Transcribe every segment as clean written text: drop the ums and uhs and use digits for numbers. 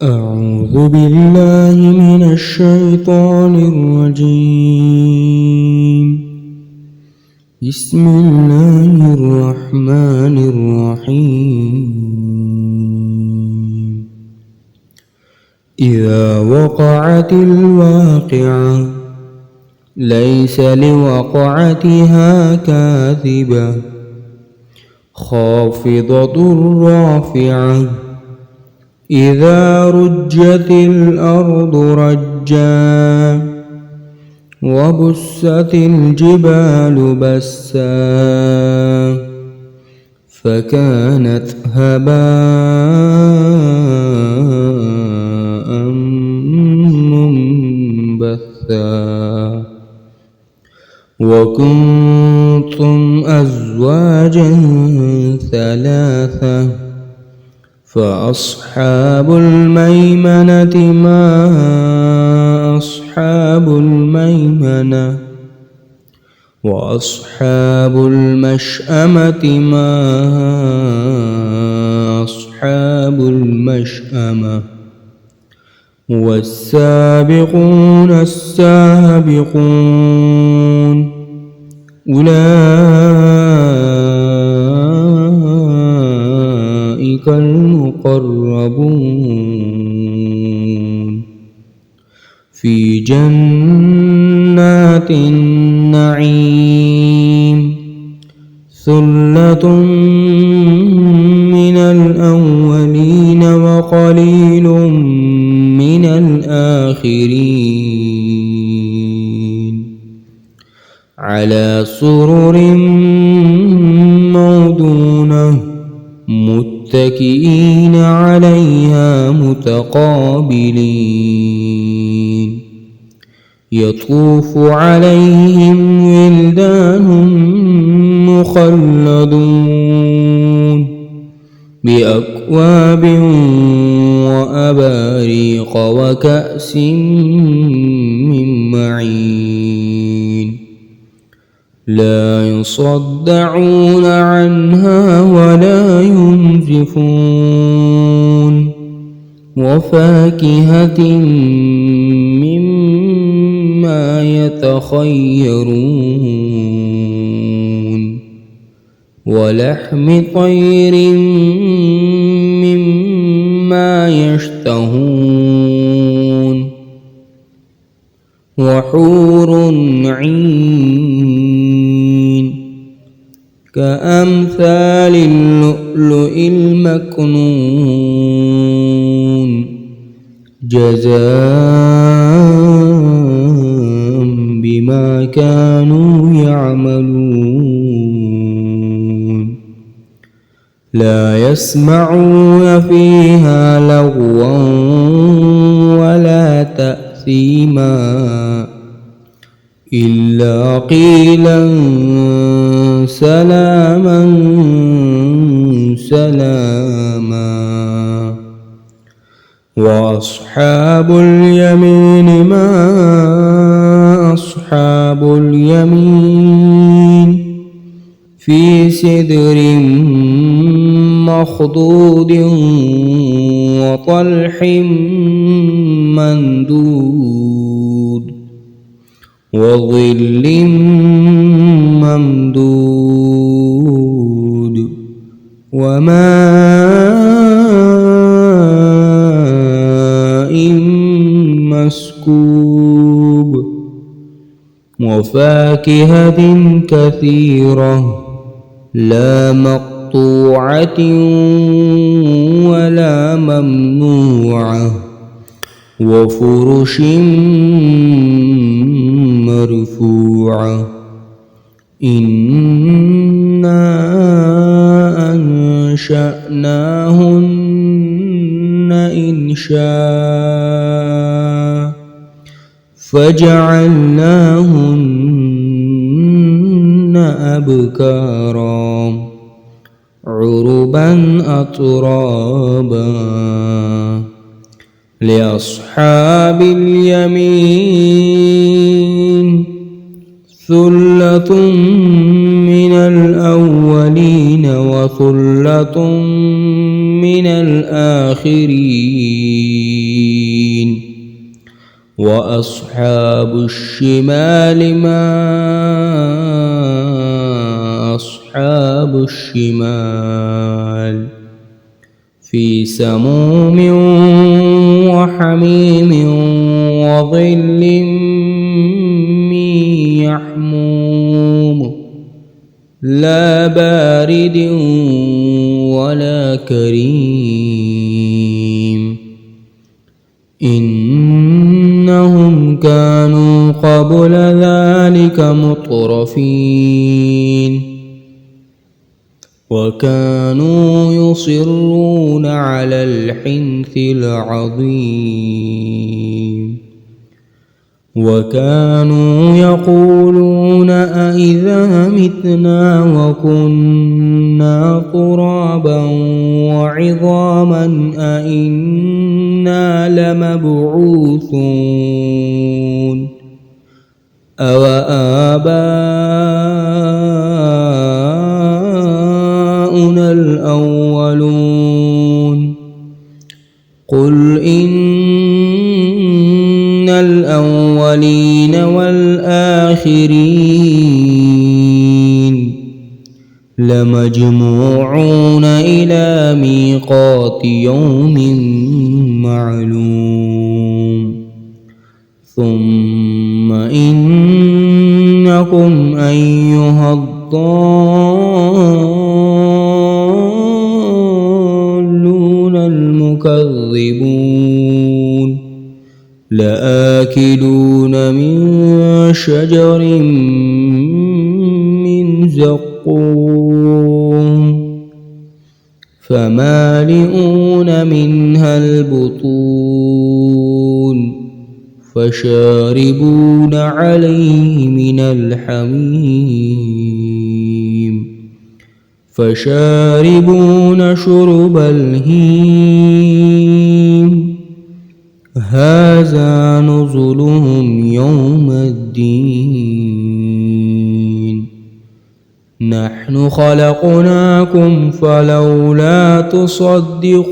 أعوذ بالله من الشيطان الرجيم. بسم الله الرحمن الرحيم. إذا وقعت الواقعة ليس لوقعتها كاذبة خافضة رافعة إذا رجت الأرض رجا وبست الجبال بسا فكانت هباء منبثا وكنتم أزواجا ثلاثة فأصحاب الميمنة ما أصحاب الميمنة وأصحاب المشأمة ما أصحاب المشأمة والسابقون السابقون أولئك المقربون في جنات النعيم ثلة من الأولين وقليل من الآخرين على سرر موضونة متكئين عليها متقابلين يطوف عليهم ولدان مخلدون بأكواب وأباريق وكأس من معين لا يصدعون عنها ولا ينزفون وفاكهة مما يتخيرون ولحم طير مما يشتهون وحور عين كأمثال اللؤلؤ المكنون جزاء بما كانوا يعملون لا يسمعون فيها لغوا ولا تأثيما إلا قيلا سلاما سلاما وأصحاب اليمين ما أصحاب اليمين في سدر مخضود وطلح ممدود وظل ممدود وماء مسكوب وفاكهة كثيرة لا مقطوعة ولا ممنوعة وفرش مرفوعة إنا أنشأناهن إنشاء فجعلناهن أبكارا عربا أترابا لأصحاب اليمين ثلة من الأولين وثلة من الآخرين. وأصحاب الشمال ما أصحاب الشمال في سموم وحميم وظل من يحموم لا بارد ولا كريم إنهم كانوا قبل ذلك مترفين وكانوا يصرون على الحنث العظيم وكانوا يقولون أإذا متنا وكنا ترابا وعظاما أإنا لمبعوثون أو آباؤنا الأولون قل إن الأولين والآخرين لمجموعون إلى ميقات يوم معلوم ثم إنكم أيها الضالون المكذبون لآكلون من شجر من زقوم فمالئون منها البطون فشاربون عليه من الحميم فشاربون شرب الهيم هذا نزلهم يوم الدين نحن خلقناكم فلولا تصدقون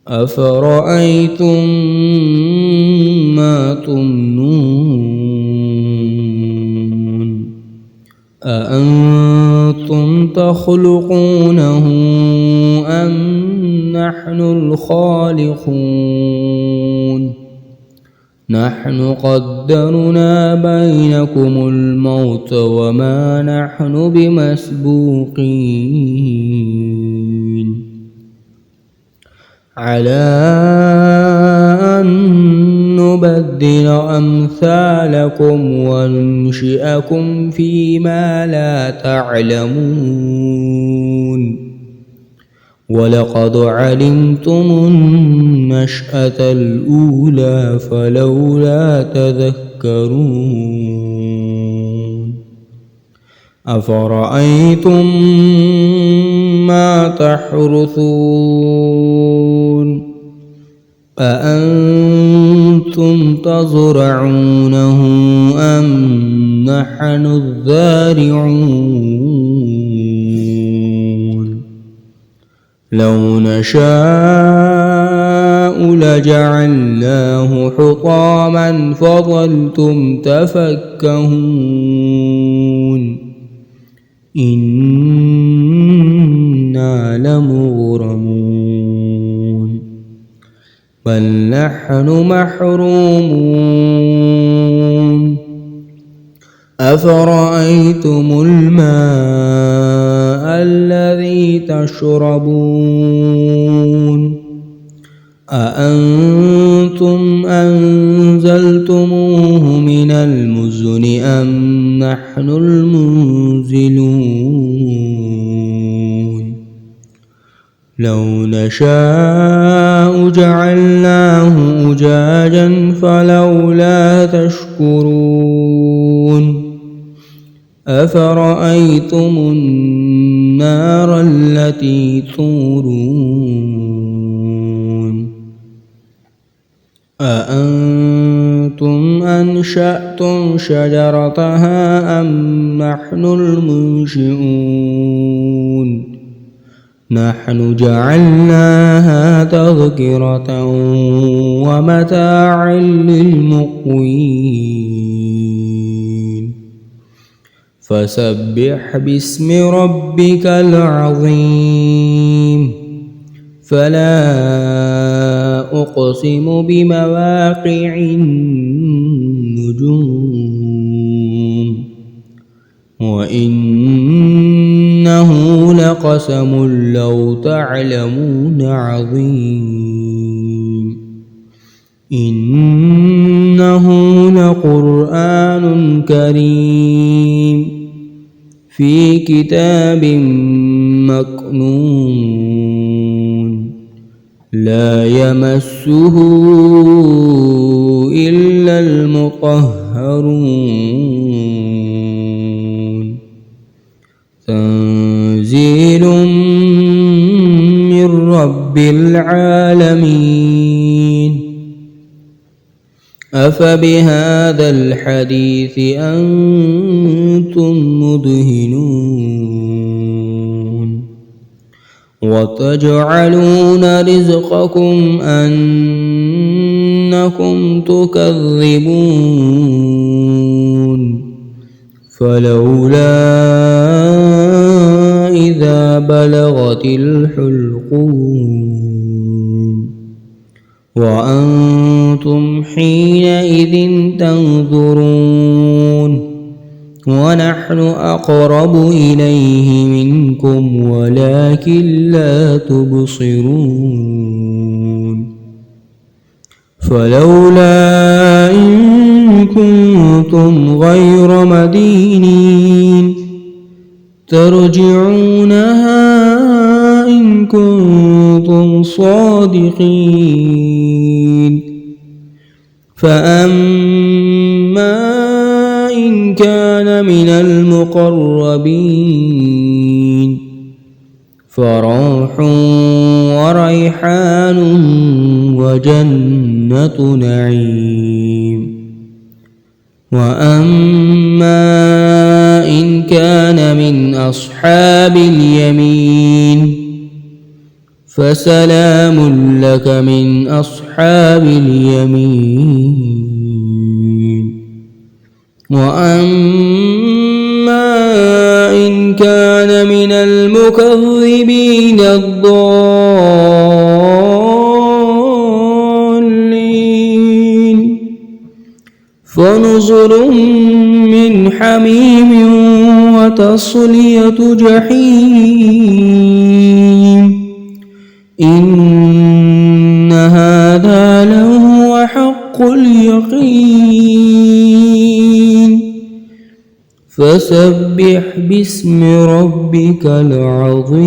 أفرأيتم ما تمنون أأنتم تخلقونه أم نحن الخالقون نحن قدرنا بينكم الموت وما نحن بمسبوقين على أن نبدل أمثالكم وننشئكم فيما لا تعلمون ولقد علمتم النشأة الأولى فلولا تذكرون أفرأيتم ما تحرثون أأنتم تزرعونه أم نحن الزارعون لو نشاء لجعلناه حطاما فظلتم تفكهون إنا لمغرمون بل نحن محرومون أفرأيتم الماء الذي تشربون أأنتم أنزلتموه من المزن أم نحن المنزلون لو نشاء جعلناه أجاجا فلولا تشكرون أفرأيتم النار التي تورون أأنتم أنشأتم شجرتها أم نحن المنشئون نحن جعلناها تذكرة ومتاعا للمقوين فسبح باسم ربك العظيم فلا أقسم بمواقع النجوم وإنه لقسم لو تعلمون عظيم إنه لقرآن كريم في كتاب مكنون لا يمسه إلا المطهرون تنزيل من رب العالمين أفبهذا الحديث أنتم مدهنون وتجعلون رزقكم أنكم تكذبون فلولا إذا بلغت الحلقوم وأنتم حينئذ تنظرون ونحن أقرب إليه منكم ولكن لا تبصرون فلولا إن كنتم غير مدينين ترجعونها إن كنتم صادقين فأما إن كان من المقربين فروح وريحان وجنة نعيم وأما إن كان من أصحاب اليمين فسلام لك من أصحاب اليمين وأما إن كان من المكذبين الضالين فنزل من حميم وتصلية جحيم إن هذا لهو حق اليقين فسبح باسم ربك العظيم.